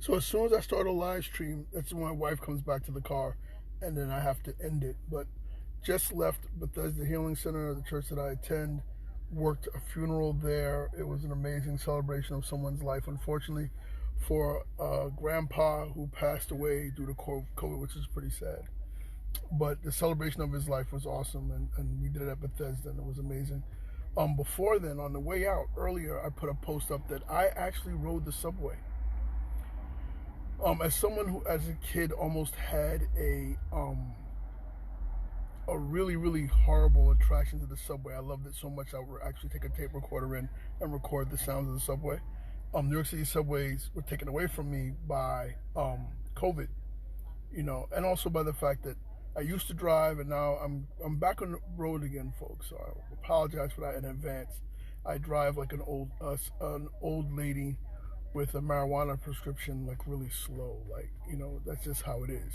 So as soon as I start a live stream, that's when my wife comes back to the car, and then I have to end it. But just left Bethesda Healing Center, the church that I attend, worked a funeral there. It was an amazing celebration of someone's life. Unfortunately, for a grandpa who passed away due to COVID, which is pretty sad. But the celebration of his life was awesome, and we did it at Bethesda, and it was amazing. Before then, on the way out earlier, I put a post up that I actually rode the subway. As someone who, as a kid, almost had a really, really horrible attraction to the subway. I loved it so much I would actually take a tape recorder in and record the sounds of the subway. New York City subways were taken away from me by COVID, and also by the fact that I used to drive, and now I'm back on the road again, folks. So I apologize for that in advance. I drive like an old lady with a marijuana prescription, like really slow, that's just how it is.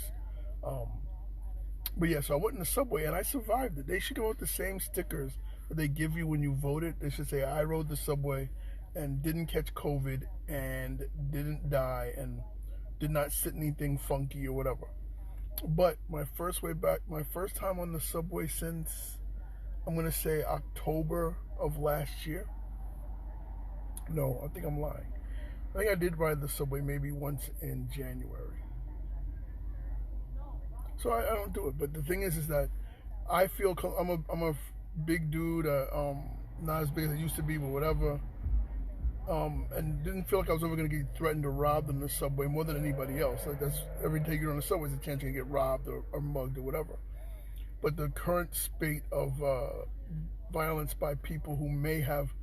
But yeah, so I went in the subway and I survived it. They should go with the same stickers that they give you when you voted. They should say, I rode the subway and didn't catch COVID and didn't die and did not sit anything funky or whatever. But my first time on the subway since, I'm going to say October of last year. No, I think I'm lying. I think I did ride the subway maybe once in January. So I don't do it. But the thing is that I feel I'm a big dude, not as big as I used to be, but whatever. And didn't feel like I was ever going to get threatened or robbed in the subway more than anybody else. Like that's every day you're on the subway, there's a chance you're going to get robbed or mugged or whatever. But the current spate of violence by people who may have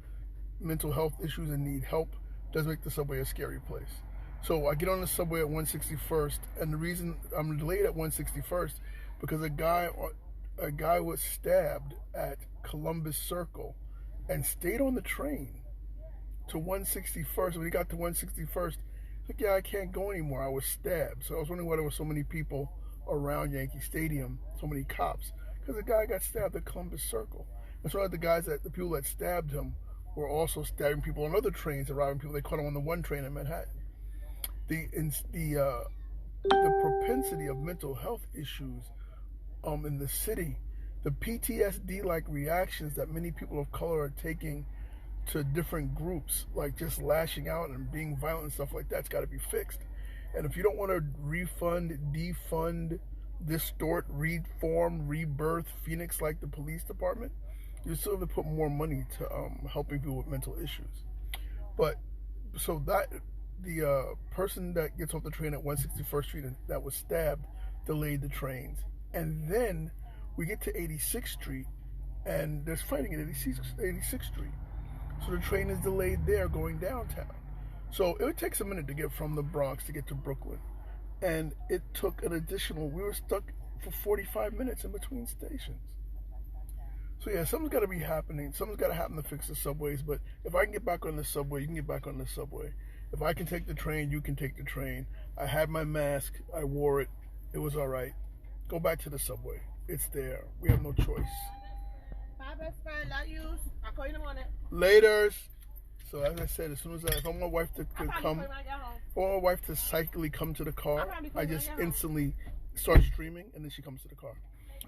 mental health issues and need help does make the subway a scary place. So I get on the subway at 161st, and the reason I'm delayed at 161st because a guy was stabbed at Columbus Circle and stayed on the train to 161st. When he got to 161st, like, yeah, I can't go anymore. I was stabbed. So I was wondering why there were so many people around Yankee Stadium, so many cops, because the guy got stabbed at Columbus Circle. And so the people that stabbed him were also stabbing people on other trains, and robbing people. They caught him on the one train in Manhattan. The propensity of mental health issues in the city, the PTSD-like reactions that many people of color are taking to different groups, like just lashing out and being violent and stuff like that's got to be fixed. And if you don't want to refund, defund, distort, reform, rebirth Phoenix like the police department, you still have to put more money to helping people with mental issues. But so that the person that gets off the train at 161st Street and that was stabbed delayed the trains, and then we get to 86th Street and there's fighting at 86th Street. So the train is delayed there going downtown. So it takes a minute to get from the Bronx to get to Brooklyn. And it took we were stuck for 45 minutes in between stations. So yeah, something's got to be happening. Something's got to happen to fix the subways. But if I can get back on the subway, you can get back on the subway. If I can take the train, you can take the train. I had my mask. I wore it. It was all right. Go back to the subway. It's there. We have no choice. Bye, best friend. Love you. I'll call you in the morning. Laters. So as I said, as soon as if I want my wife to come, if I want my wife to psychically come to the car, I just instantly start streaming, and then she comes to the car.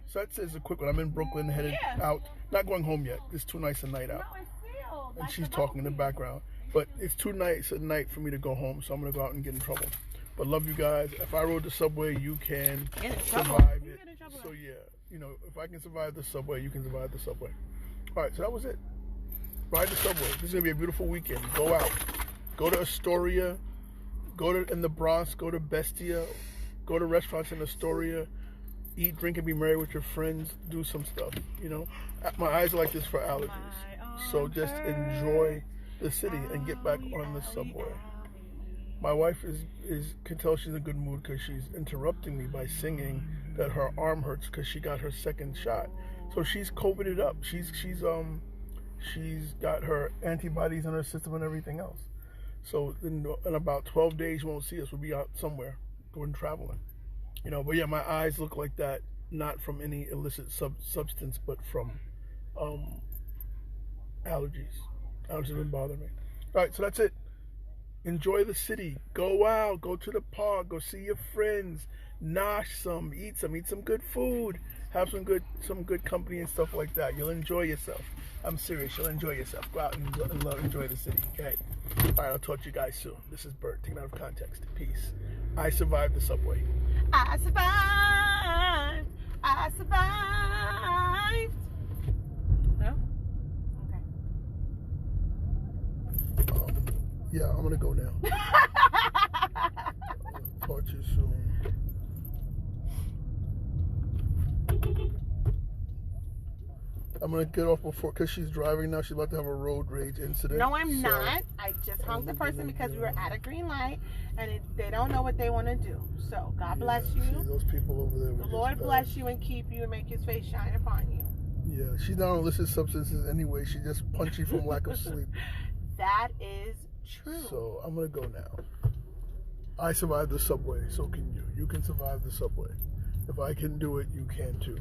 So that's a quick one. I'm in Brooklyn, headed out. Not going home yet. It's too nice a night out. And she's talking in the background. But it's too nice a night for me to go home, so I'm going to go out and get in trouble. But love you guys. If I rode the subway, you can survive it. So yeah, if I can survive the subway, you can survive the subway. All right, so that was it. Ride the subway. This is going to be a beautiful weekend. Go out. Go to Astoria. In the Bronx. Go to Bestia. Go to restaurants in Astoria. Eat, drink, and be merry with your friends. Do some stuff, My eyes are like this for allergies. So just enjoy the city and get back on the subway. My wife can tell she's in a good mood because she's interrupting me by singing that her arm hurts because she got her second shot. So she's COVIDed up. She's got her antibodies in her system and everything else. So in about 12 days, you won't see us. We'll be out somewhere going traveling. But yeah, my eyes look like that, not from any illicit substance, but from allergies. Allergies have been bothering me. All right, so that's it. Enjoy the city. Go out. Go to the park. Go see your friends. Nosh some. Eat some good food. Have some good company and stuff like that. You'll enjoy yourself. I'm serious. You'll enjoy yourself. Go out and enjoy the city. Okay. All right. I'll talk to you guys soon. This is Bert. Taken out of context. Peace. I survived the subway. I survived. I survived. No? Okay. Yeah, I'm gonna go now. Talk to you soon. I'm gonna get off before, because she's driving now. She's about to have a road rage incident. No, I'm not. I just hung the person because we were at a green light, and they don't know what they want to do. So God bless you. See, those people over there. The Lord bless you and keep you and make His face shine upon you. Yeah, she's not on illicit substances anyway. She's just punchy from lack of sleep. That is true. So I'm gonna go now. I survived the subway, so can you. You can survive the subway. If I can do it, you can too.